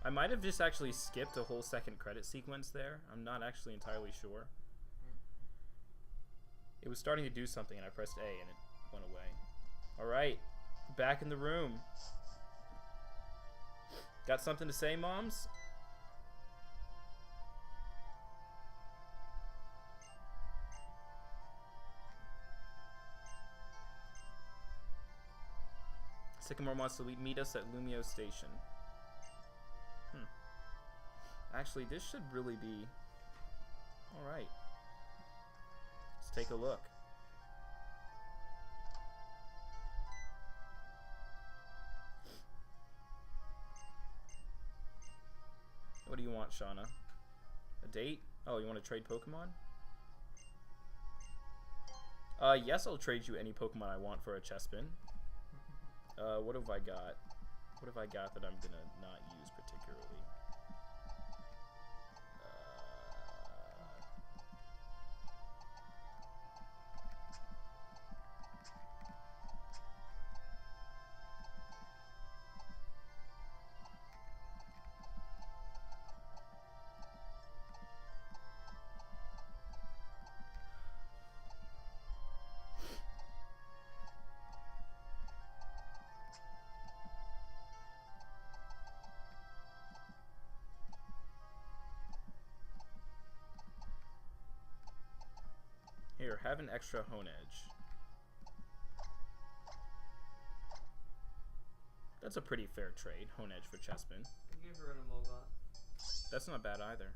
I might have just actually skipped a whole second credit sequence there. I'm not actually entirely sure. It was starting to do something and I pressed A and it went away. Alright, back in the room. Got something to say, moms? Sycamore wants to meet us at Lumio Station. Actually, this should really be alright. Let's take a look. What do you want, Shauna? A date? Oh, you want to trade Pokemon? Yes, I'll trade you any Pokemon I want for a Chespin. What have I got? What have I got that I'm gonna not use particularly? Here, have an extra Honedge. That's a pretty fair trade, Honedge for Chespin. You gave her an Amogot. That's not bad either.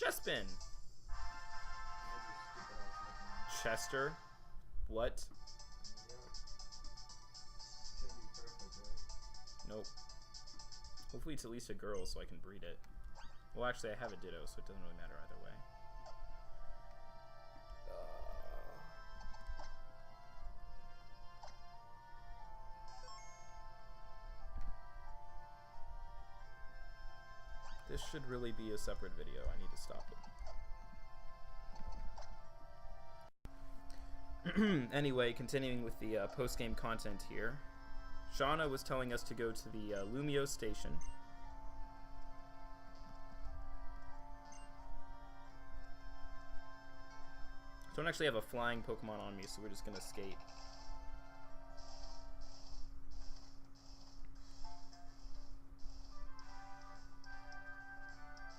Chespin! Chester? What? Nope. Hopefully it's at least a girl so I can breed it. Well, actually I have a Ditto, so it doesn't really matter either way. This should really be a separate video. I need to stop it. Anyway, continuing with the post-game content here. Shauna was telling us to go to the Lumio Station. I don't actually have a flying Pokemon on me, so we're just going to skate.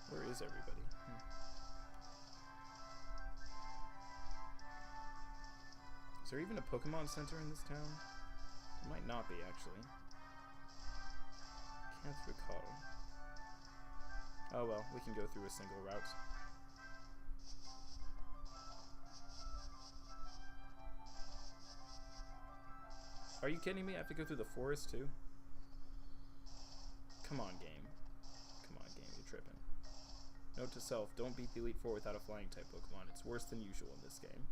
Where is everybody? Is there even a Pokemon Center in this town? There might not be, actually. Can't recall. Oh well, we can go through a single route. Are you kidding me? I have to go through the forest too? Come on, game. Come on, game, you're tripping. Note to self, don't beat the Elite Four without a flying type Pokemon. It's worse than usual in this game.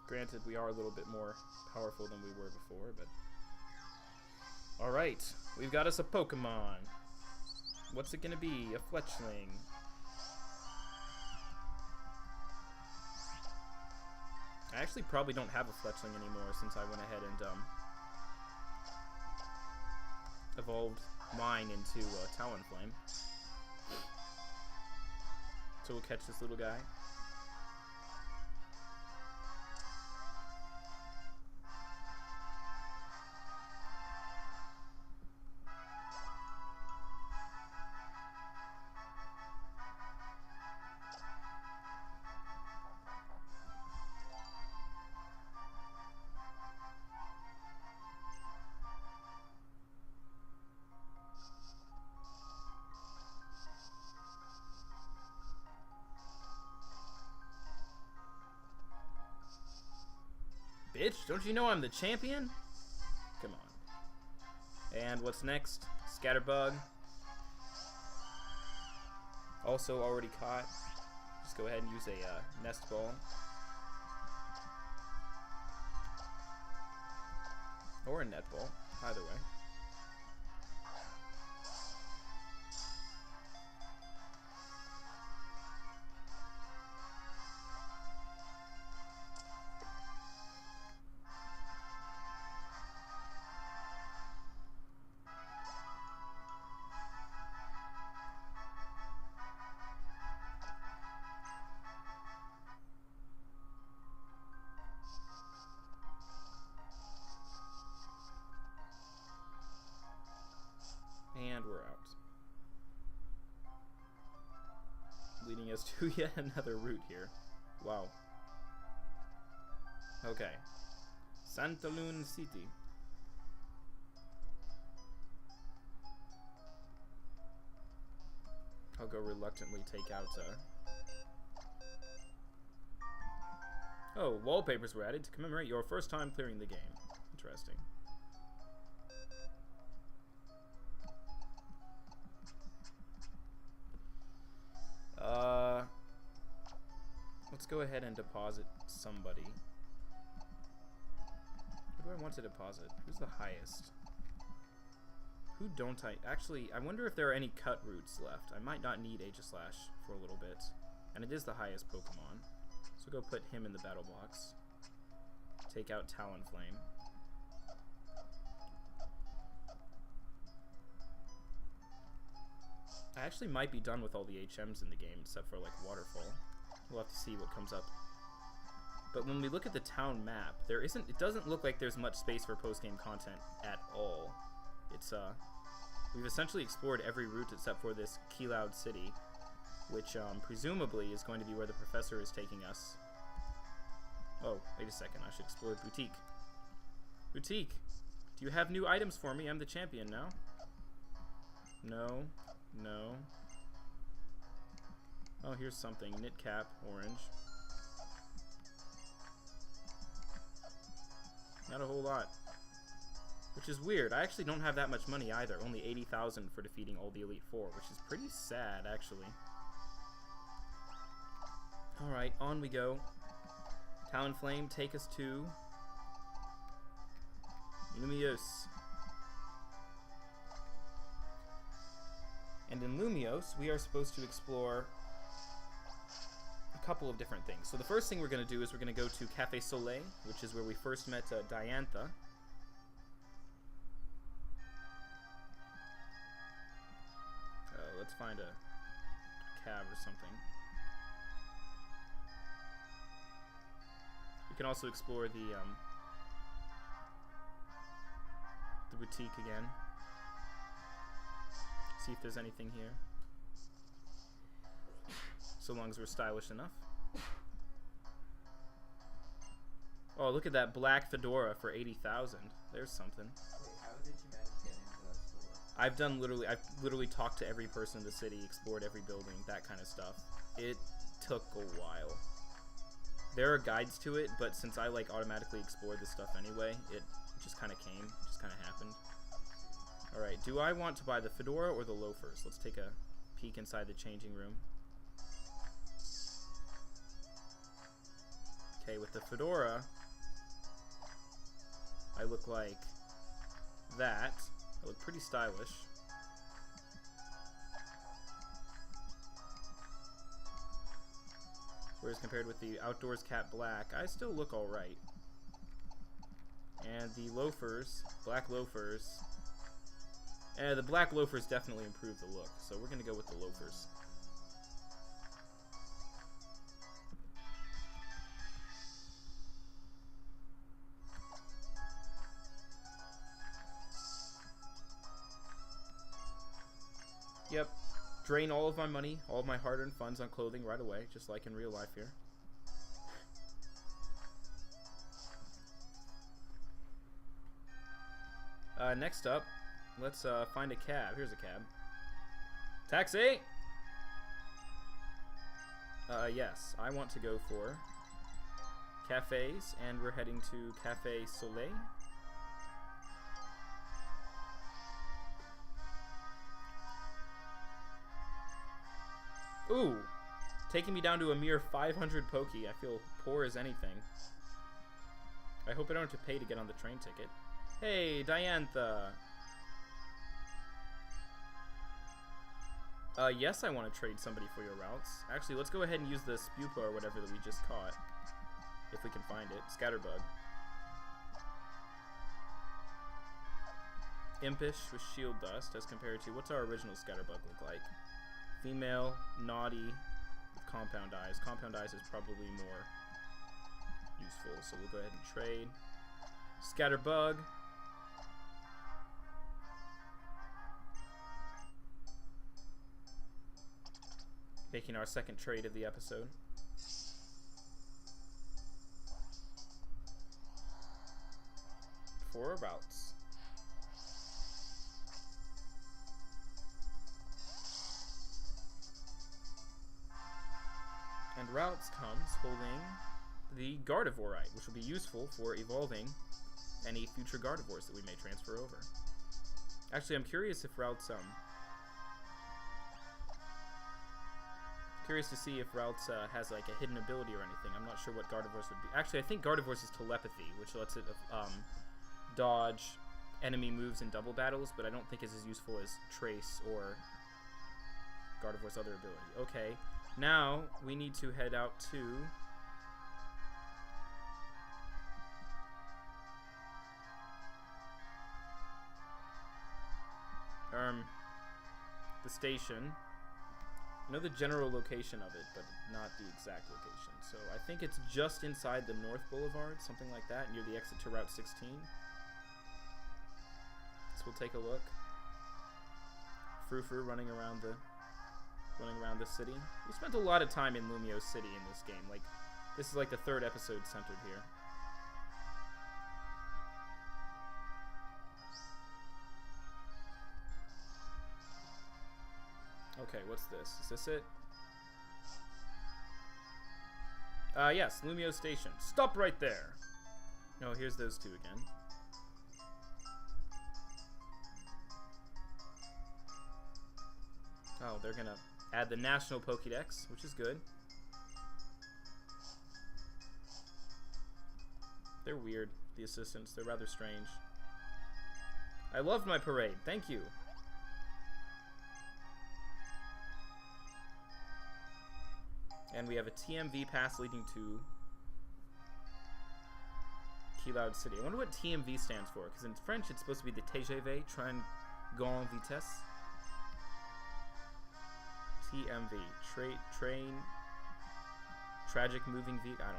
Granted, we are a little bit more powerful than we were before, but... Alright, we've got us a Pokemon. What's it gonna be? A Fletchling. I actually probably don't have a Fletchling anymore since I went ahead and evolved mine into Talonflame. So we'll catch this little guy. Bitch, don't you know I'm the champion? Come on. And what's next? Scatterbug. Also already caught. Just go ahead and use a nest ball. Or a net ball. Either way. And we're out. Leading us to yet another route here. Wow. Okay. Santalun City. I'll go reluctantly take out, Oh, wallpapers were added to commemorate your first time clearing the game. Interesting. Let's go ahead and deposit somebody. Who do I want to deposit? Who's the highest? Who don't I... Actually, I wonder if there are any cut routes left. I might not need Aegislash for a little bit. And it is the highest Pokemon. So go put him in the battle box. Take out Talonflame. I actually might be done with all the HMs in the game, except for, like, Waterfall. We'll have to see what comes up. But when we look at the town map, it doesn't look like there's much space for post-game content at all. It's, we've essentially explored every route except for this Kiloude city, which, presumably is going to be where the professor is taking us. Oh, wait a second, I should explore Boutique. Boutique, do you have new items for me? I'm the champion now. No. No. Oh, here's something. Knit cap, orange. Not a whole lot. Which is weird. I actually don't have that much money either. Only 80,000 for defeating all the Elite Four, which is pretty sad, actually. Alright, on we go. Talonflame, take us to Lumiose. And in Lumiose, we are supposed to explore a couple of different things. So the first thing we're going to do is we're going to go to Café Soleil, which is where we first met Diantha. Let's find a cab or something. We can also explore the boutique again. See if there's anything here. So long as we're stylish enough. Oh, look at that black fedora for 80,000. There's something. Wait, how did you manage to get into that store? I've literally talked to every person in the city, explored every building, that kind of stuff. It took a while. There are guides to it, but since I like automatically explored this stuff anyway, it just kind of happened. Alright, do I want to buy the fedora or the loafers? Let's take a peek inside the changing room. Okay, with the fedora, I look like that. I look pretty stylish. Whereas compared with the outdoors cat black, I still look alright. And the loafers, black loafers, the black loafers definitely improve the look, so we're going to go with the loafers. Yep, drain all of my money, all of my hard-earned funds on clothing right away, just like in real life here. Next up, let's find a cab. Here's a cab. Taxi! Yes, I want to go for cafes, and we're heading to Café Soleil. Ooh, taking me down to a mere 500 Poké. I feel poor as anything. I hope I don't have to pay to get on the train ticket. Hey, Diantha. Yes, I want to trade somebody for your routes. Actually, let's go ahead and use the Spupa or whatever that we just caught. If we can find it. Scatterbug. Impish with Shield Dust as compared to... What's our original Scatterbug look like? Female, naughty, with Compound Eyes. Compound Eyes is probably more useful, so we'll go ahead and trade. Scatterbug. Making our second trade of the episode. For routes. And routes comes holding the Gardevourite, which will be useful for evolving any future Gardevoirs that we may transfer over. Actually, I'm curious if routes curious to see if routes has like a hidden ability or anything. I'm not sure what Gardevoirs would be. Actually, I think Gardevoirs is telepathy, which lets it dodge enemy moves in double battles, but I don't think it's as useful as Trace or Gardevoir's other ability. Okay, now we need to head out to the station. I know the general location of it, but not the exact location. So I think it's just inside the North Boulevard, something like that, near the exit to Route 16. So we'll take a look. Frou-Frou running around the city. We spent a lot of time in Lumio City in this game. Like, this is like the third episode centered here. Okay, what's this? Is this it? Yes, Lumio Station. Stop right there! No, here's those two again. Oh, they're gonna add the National Pokédex, which is good. They're weird, the assistants. They're rather strange. I loved my parade. Thank you. And we have a TMV pass leading to Kiloude City. I wonder what TMV stands for, because in French it's supposed to be the TGV, Train Grande Vitesse. TMV, Train Tragic Moving V. I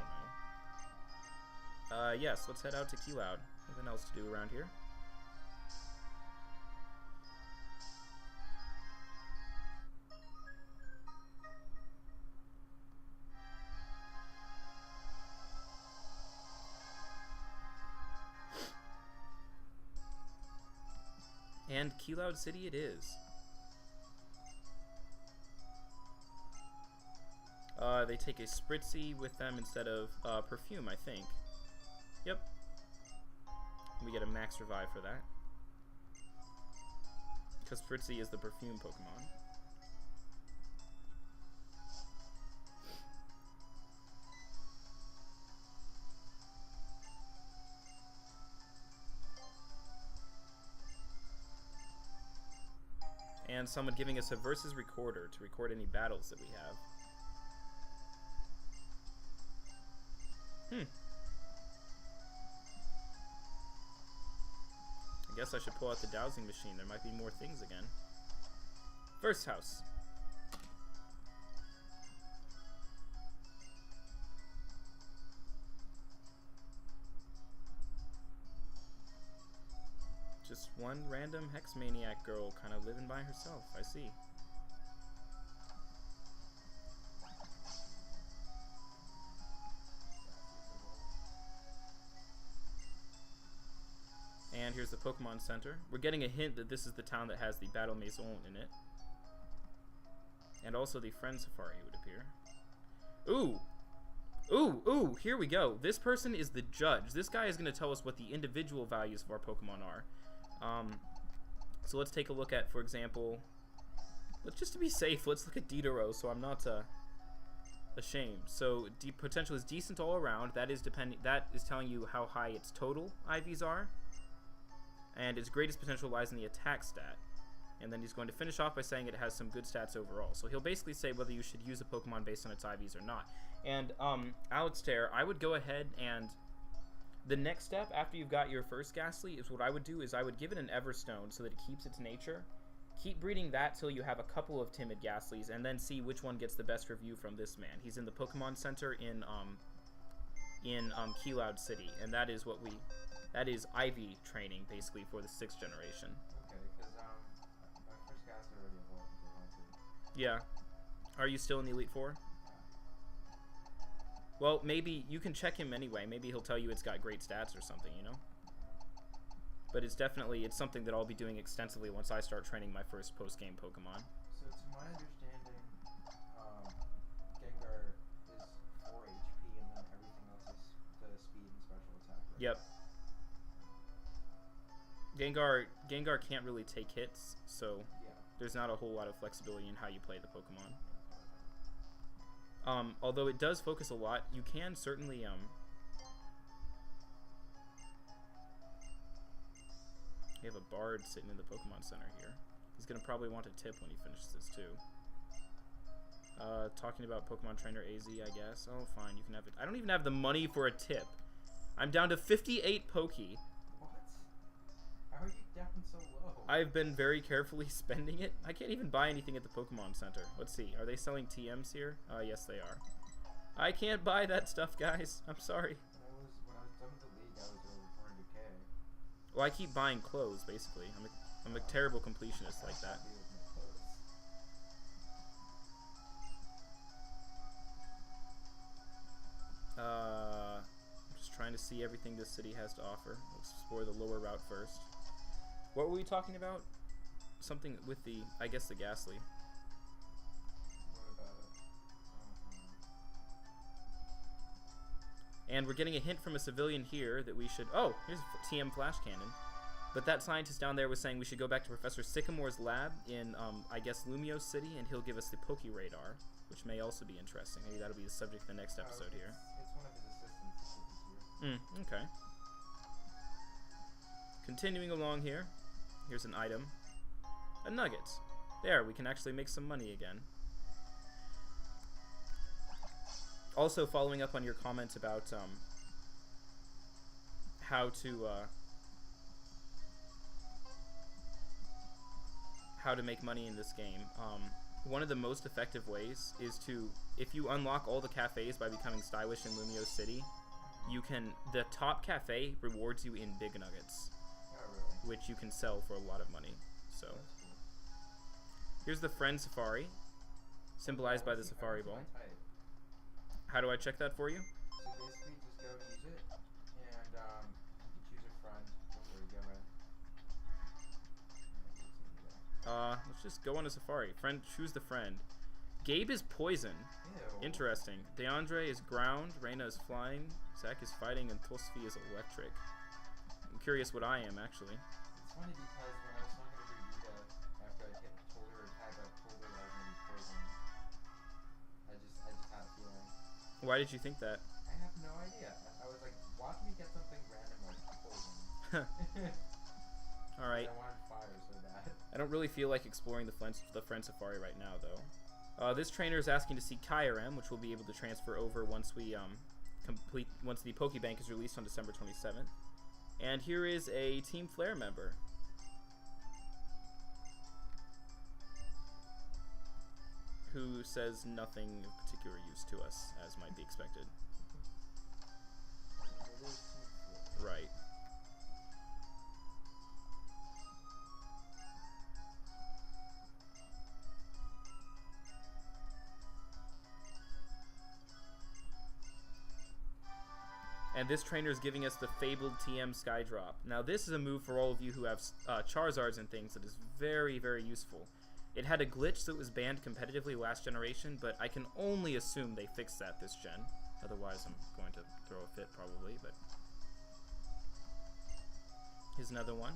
don't know. Yes, let's head out to Kiloude. Nothing else to do around here. And Kiloude City it is. They take a Spritzy with them instead of perfume, I think. Yep. We get a max revive for that. Because Spritzy is the perfume Pokemon. And someone giving us a versus recorder to record any battles that we have. I guess I should pull out the dowsing machine. There might be more things again. First house. Just one random Hex Maniac girl kind of living by herself. I see. And here's the Pokemon Center. We're getting a hint that this is the town that has the Battle Maison in it. And also the Friend Safari would appear. Ooh! Ooh, ooh, here we go. This person is the judge. This guy is going to tell us what the individual values of our Pokemon are. So let's take a look at, for example, just to be safe, let's look at Didoro so I'm not ashamed. So potential is decent all around. That is telling you how high its total IVs are. And its greatest potential lies in the attack stat. And then he's going to finish off by saying it has some good stats overall. So he'll basically say whether you should use a Pokemon based on its IVs or not. And Alistair, I would go ahead and the next step after you've got your first Ghastly is what I would do is I would give it an Everstone so that it keeps its nature. Keep breeding that till you have a couple of timid Ghastlies, and then see which one gets the best review from this man. He's in the Pokemon Center in Kiloude City, and that is IV training basically for the 6th generation. Okay, because my first Ghastly already evolved. Yeah. Are you still in the Elite Four? Well, maybe you can check him anyway. Maybe he'll tell you it's got great stats or something, you know? But it's definitely, it's something that I'll be doing extensively once I start training my first post-game Pokemon. So to my understanding, Gengar is 4 HP and then everything else is the speed and special attack, right? Yep. Gengar can't really take hits, so Yeah. there's not a whole lot of flexibility in how you play the Pokemon. Although it does focus a lot, you can certainly, you have a Bard sitting in the Pokemon Center here. He's gonna probably want a tip when he finishes this too. Talking about Pokemon Trainer AZ, I guess. Oh, fine, you can have it. I don't even have the money for a tip. I'm down to 58 Poke. What? How are you down so low? I've been very carefully spending it. I can't even buy anything at the Pokemon Center. Let's see. Are they selling TMs here? Yes, they are. I can't buy that stuff, guys. I'm sorry. When I was done with the league, I was over 400k. Well, I keep buying clothes, basically. I'm a terrible completionist like that. I'm just trying to see everything this city has to offer. Let's explore the lower route first. What were we talking about? Something with the, I guess, the Ghastly. What about it? And we're getting a hint from a civilian here that we should... Oh, here's a TM Flash Cannon. But that scientist down there was saying we should go back to Professor Sycamore's lab in, I guess, Lumiose City, and he'll give us the Poke Radar, which may also be interesting. Maybe that'll be the subject of the next episode here. It's one of his assistants that is here. Okay. Continuing along here, here's an item. A nugget. There, we can actually make some money again. Also, following up on your comment about how to make money in this game. One of the most effective ways is to, if you unlock all the cafes by becoming stylish in Lumiose City, the top cafe rewards you in big nuggets, Oh, really? which you can sell for a lot of money. So That's cool. here's the Friend Safari, symbolized by the Safari Ball. How do I check that for you? So basically, just go use it, and you can choose a friend before you go in. Let's just go on a safari. Friend, choose the friend. Gabe is poison. Ew. Interesting. DeAndre is ground. Reina is flying. Zach is fighting, and Tosfi is electric. I'm curious what I am actually. It's funny because when I was talking to Rita after I told her her tag, I told her that I was going to be poisoned. I just had a feeling. Why did you think that? I have no idea. I was like, watch me get something random like poison. All right. I wanted fire so bad. I don't really feel like exploring the Friend Safari right now, though. This trainer is asking to see Kyurem, which we'll be able to transfer over once we once the Pokebank is released on December 27th. And here is a Team Flare member. Who says nothing of particular use to us, as might be expected. Right. And this trainer is giving us the fabled TM Skydrop. Now this is a move for all of you who have Charizards and things that is very, very useful. It had a glitch that was banned competitively last generation, but I can only assume they fixed that this gen. Otherwise I'm going to throw a fit probably, but... Here's another one.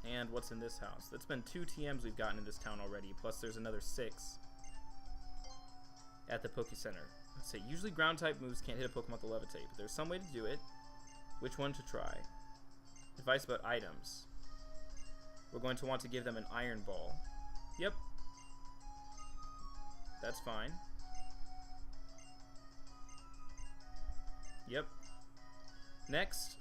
And what's in this house? That's been 2 TMs we've gotten in this town already, plus there's another 6 at the Poke Center. Let's see, usually ground type moves can't hit a Pokemon with Levitate, but there's some way to do it. Which one to try? Advice about items. We're going to want to give them an Iron Ball. Yep. That's fine. Yep. Next,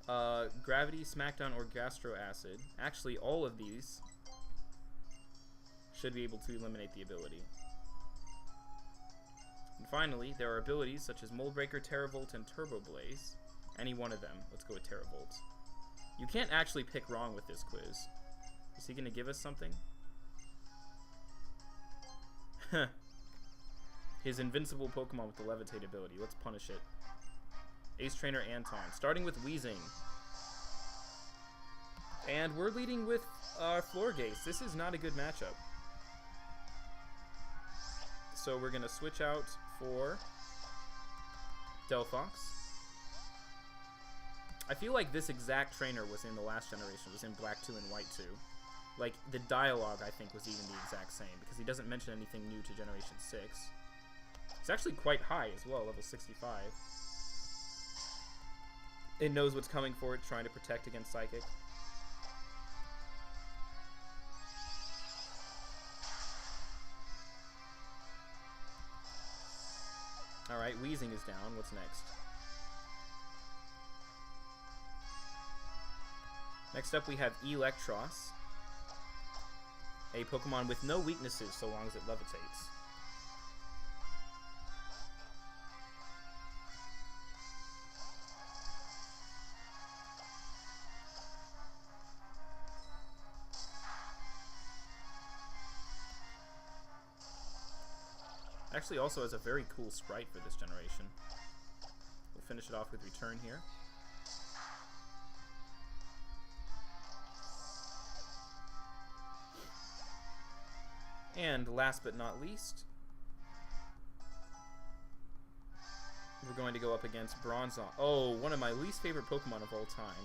Gravity, Smackdown, or Gastro Acid. Actually, all of these should be able to eliminate the ability. And finally, there are abilities such as Mold Breaker, Terravolt, and Turbo Blaze. Any one of them. Let's go with Terravolt. You can't actually pick wrong with this quiz. Is he going to give us something? His invincible Pokemon with the Levitate ability. Let's punish it. Ace Trainer Anton. Starting with Weezing. And we're leading with Florgaze. This is not a good matchup. So we're going to switch out for Delphox. I feel like this exact trainer was in the last generation. It was in Black 2 and White 2. Like, the dialogue, I think, was even the exact same, because he doesn't mention anything new to Generation 6. It's actually quite high as well, level 65. It knows what's coming for it, trying to protect against Psychic. Alright, Weezing is down. What's next? Next up we have Electros. A Pokemon with no weaknesses so long as it levitates. Actually also has a very cool sprite for this generation. We'll finish it off with Return here. And last but not least, we're going to go up against Bronzong. Oh, one of my least favorite Pokemon of all time.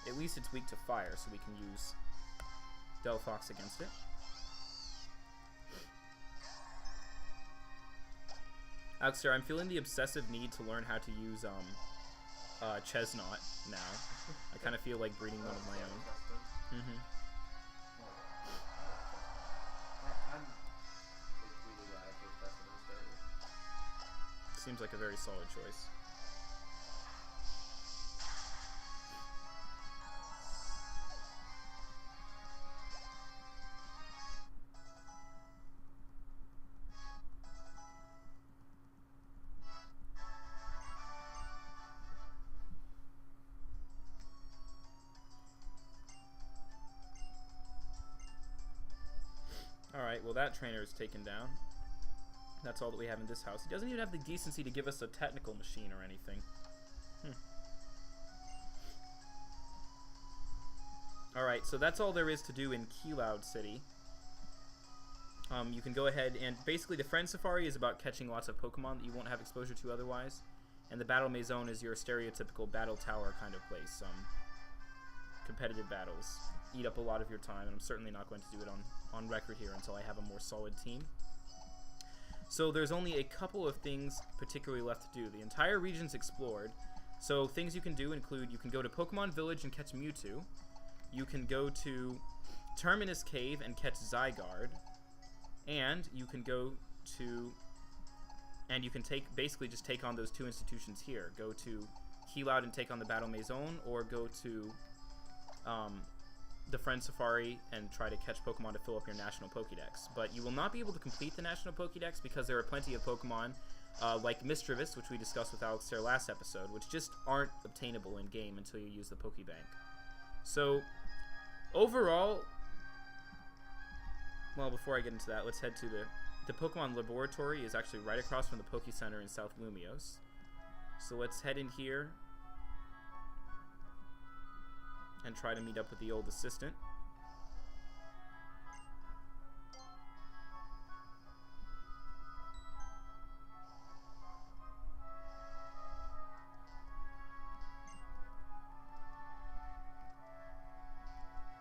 At least it's weak to fire, so we can use Delphox against it. Alexander, I'm feeling the obsessive need to learn how to use Chesnaught now. I kind of feel like breeding one of my own. Mm-hmm. Seems like a very solid choice. Alright, well that trainer is taken down. That's all that we have in this house. He doesn't even have the decency to give us a technical machine or anything. Alright, so that's all there is to do in Kiloude City. You can go ahead and basically the Friend Safari is about catching lots of Pokemon that you won't have exposure to otherwise. And the Battle Maison is your stereotypical battle tower kind of place. Competitive battles eat up a lot of your time, and I'm certainly not going to do it on record here until I have a more solid team. So there's only a couple of things particularly left to do. The entire region's explored. So things you can do include, you can go to Pokemon Village and catch Mewtwo. You can go to Terminus Cave and catch Zygarde. And you can go to, and you can basically just take on those two institutions here. Go to Kiloude and take on the Battle Maison, or go to the Friend Safari and try to catch Pokemon to fill up your National Pokédex. But you will not be able to complete the National Pokédex because there are plenty of Pokemon like Misdreavus, which we discussed with Alex there last episode, which just aren't obtainable in-game until you use the Pokébank. So, overall, well, before I get into that, let's head to the Pokemon Laboratory is actually right across from the Poké Center in South Lumiose. So let's head in here and try to meet up with the old assistant.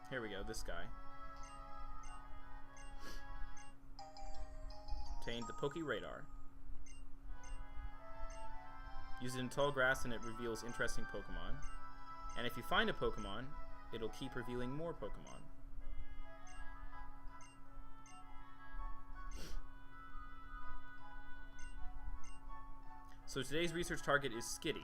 Here we go, this guy. Obtained the Poké Radar. Use it in tall grass and it reveals interesting Pokemon. And if you find a Pokemon, it'll keep revealing more Pokemon. So today's research target is Skitty.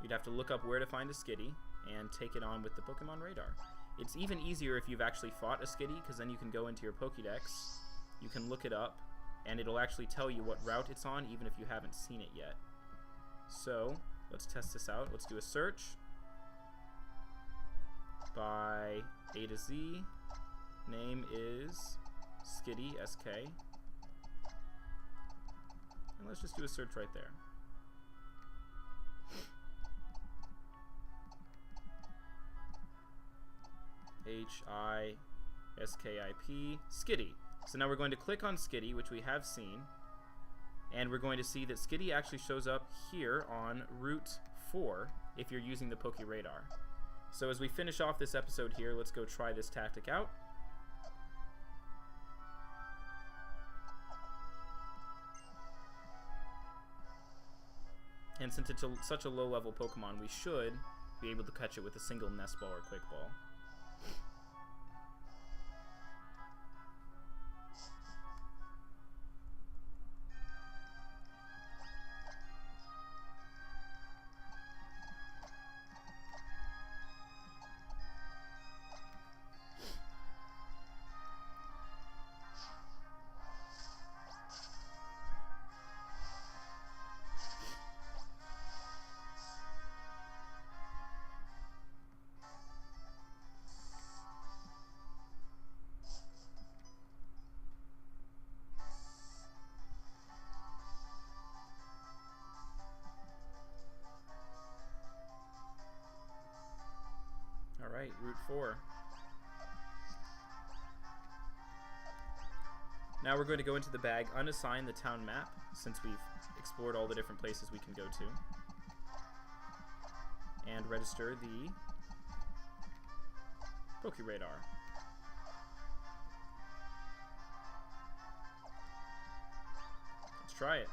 You'd have to look up where to find a Skitty and take it on with the Pokemon Radar. It's even easier if you've actually fought a Skitty, because then you can go into your Pokédex, you can look it up, and it'll actually tell you what route it's on, even if you haven't seen it yet. So, let's test this out. Let's do a search. by A to Z. Name is Skitty, SK. And let's just do a search right there. H-I-S-K-I-P, Skitty. So now we're going to click on Skitty, which we have seen, and we're going to see that Skitty actually shows up here on Route 4 if you're using the Poke Radar. So as we finish off this episode here, let's go try this tactic out. And since it's such a low-level Pokemon, we should be able to catch it with a single Nest Ball or Quick Ball. Alright, Route 4. Now we're going to go into the bag, unassign the town map, since we've explored all the different places we can go to, and register the Poke Radar. Let's try it.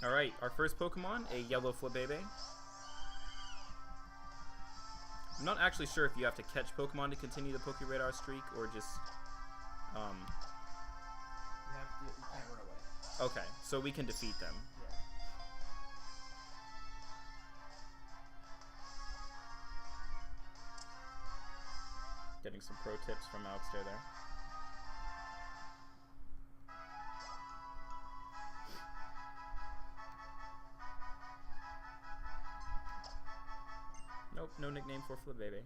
Alright, our first Pokemon, a yellow Flabébé. I'm not actually sure if you have to catch Pokemon to continue the Poke Radar streak, or just, You can't run away. Okay, so we can defeat them. Yeah. Getting some pro tips from Alex there. Nope, no nickname for Flabébé.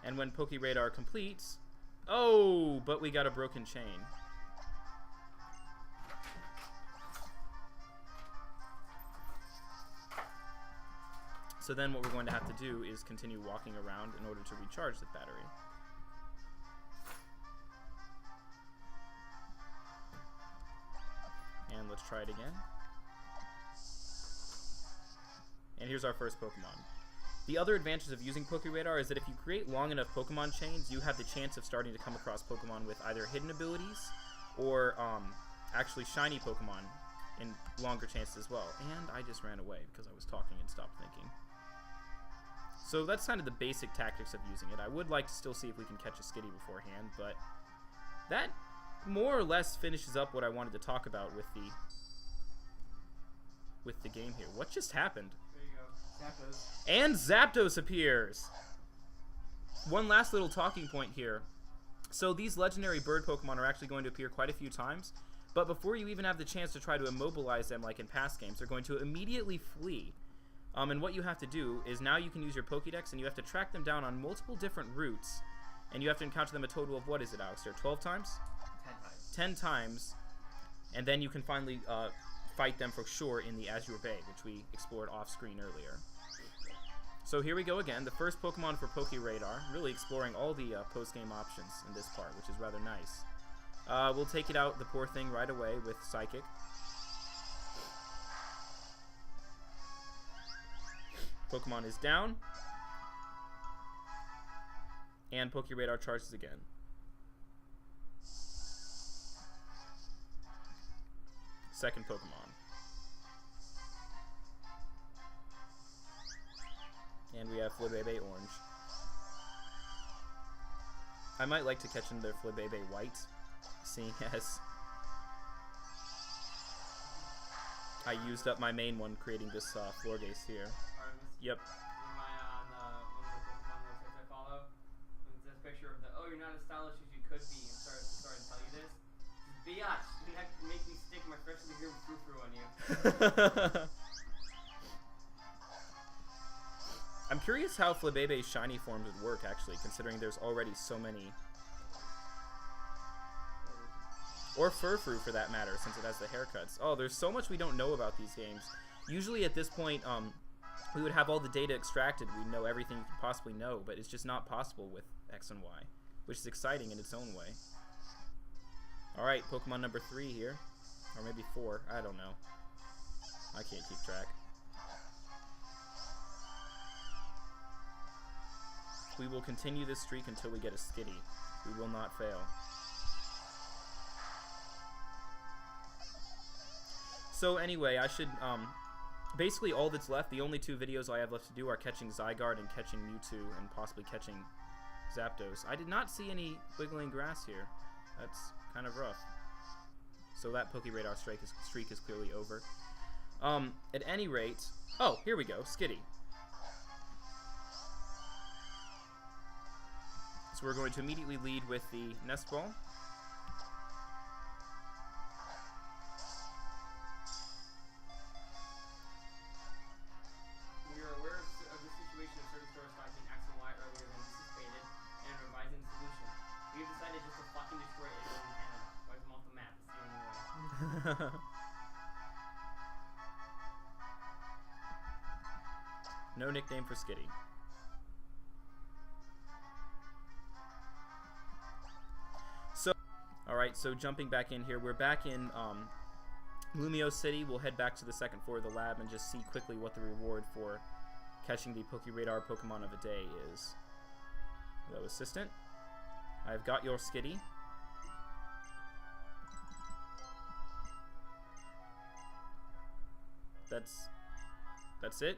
And when Poke Radar completes... Oh, but we got a broken chain. So then what we're going to have to do is continue walking around in order to recharge the battery. And let's try it again. And here's our first Pokemon. The other advantage of using Poke Radar is that if you create long enough Pokemon chains, you have the chance of starting to come across Pokemon with either hidden abilities or actually shiny Pokemon in longer chances as well. And I just ran away because I was talking and stopped thinking. So that's kind of the basic tactics of using it. I would like to still see if we can catch a Skitty beforehand, but that more or less finishes up what I wanted to talk about with the game here. What just happened? There you go. Zapdos. And Zapdos appears! One last little talking point here. So these legendary bird Pokemon are actually going to appear quite a few times, but before you even have the chance to try to immobilize them like in past games, they're going to immediately flee. And what you have to do is now you can use your Pokédex and you have to track them down on multiple different routes, and you have to encounter them a total of, what is it, Alex? 12 times? 10 times. 10 times, and then you can finally fight them for sure in the Azure Bay, which we explored off-screen earlier. So here we go again, the first Pokemon for Poke Radar, really exploring all the post-game options in this part, which is rather nice. We'll take it out, the poor thing, right away with Psychic. Pokemon is down. And Poke Radar charges again. Second Pokemon. And we have Flabébé Orange. I might like to catch another Flabébé White, seeing as I used up my main one creating this Florges here. Artemiis. Yep. Am I on one of the Pokemon websites I follow? It says a picture of the, oh, you're not a style I'm curious how Flebebe's shiny forms would work, actually, considering there's already so many. Or Furfru, for that matter, since it has the haircuts. Oh, there's so much we don't know about these games. Usually at this point, we would have all the data extracted. We'd know everything you could possibly know, but it's just not possible with X and Y, which is exciting in its own way. Alright, Pokemon number 3 here. Or maybe 4. I don't know. I can't keep track. We will continue this streak until we get a Skitty. We will not fail. So anyway, I should, basically all that's left, the only 2 videos I have left to do are catching Zygarde and catching Mewtwo and possibly catching Zapdos. I did not see any wiggling grass here. That's kind of rough. So that Pokeradar streak is clearly over. At any rate, oh, here we go, Skitty. So we're going to immediately lead with the Nest Ball. We are aware of the situation of certain stores stocking X and Y earlier than anticipated and revising the solution. We have decided just to fucking destroy Italy and Canada. Wipe them off the map. It's the only way. No nickname for Skitty. So, alright, so jumping back in here, we're back in Lumio City. We'll head back to the second floor of the lab and just see quickly what the reward for catching the Pokeradar Pokemon of the day is. Hello, assistant. I've got your Skitty. That's it?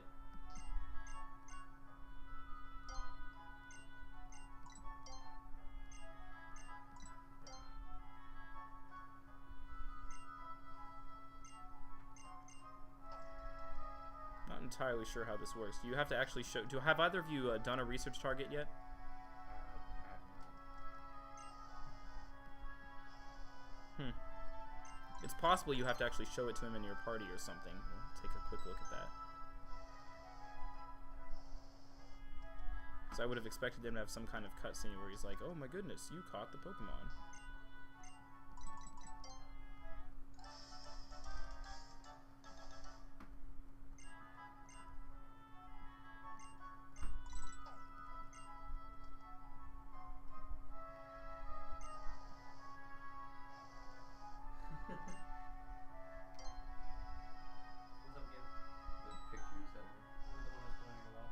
Not entirely sure how this works. Do you have to actually show... Have either of you done a research target yet? It's possible you have to actually show it to him in your party or something. We'll take a quick look at that. So I would have expected him to have some kind of cutscene where he's like, oh my goodness, you caught the Pokemon. What's up, Gabe? The picture you sent me. You're the one that's put on your wall.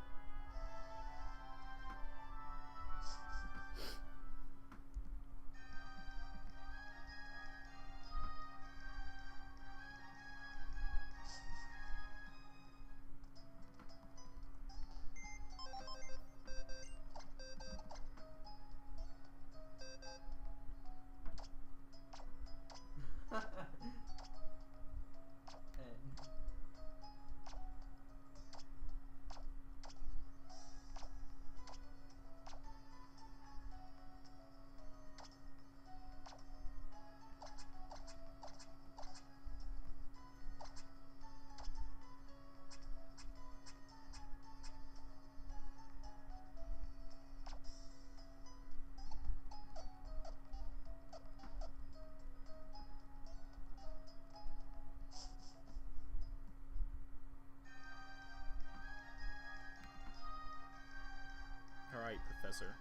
Alright, Professor.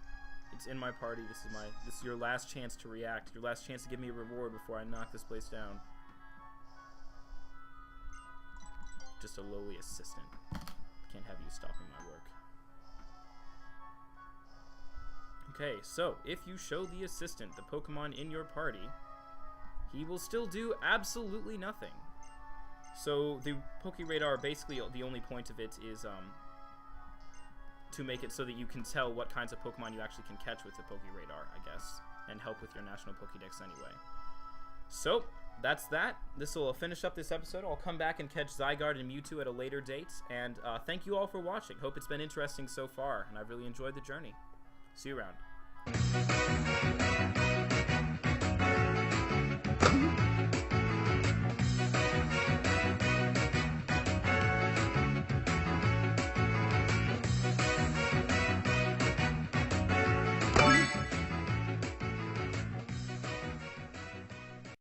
It's in my party. This is your last chance to react. Your last chance to give me a reward before I knock this place down. Just a lowly assistant. Can't have you stopping my work. Okay, so if you show the assistant the Pokemon in your party, he will still do absolutely nothing. So the Pokeradar, basically the only point of it is to make it so that you can tell what kinds of Pokemon you actually can catch with the Pokeradar, I guess, and help with your National Pokédex anyway. So, that's that. This will finish up this episode. I'll come back and catch Zygarde and Mewtwo at a later date, and thank you all for watching. Hope it's been interesting so far, and I've really enjoyed the journey. See you around.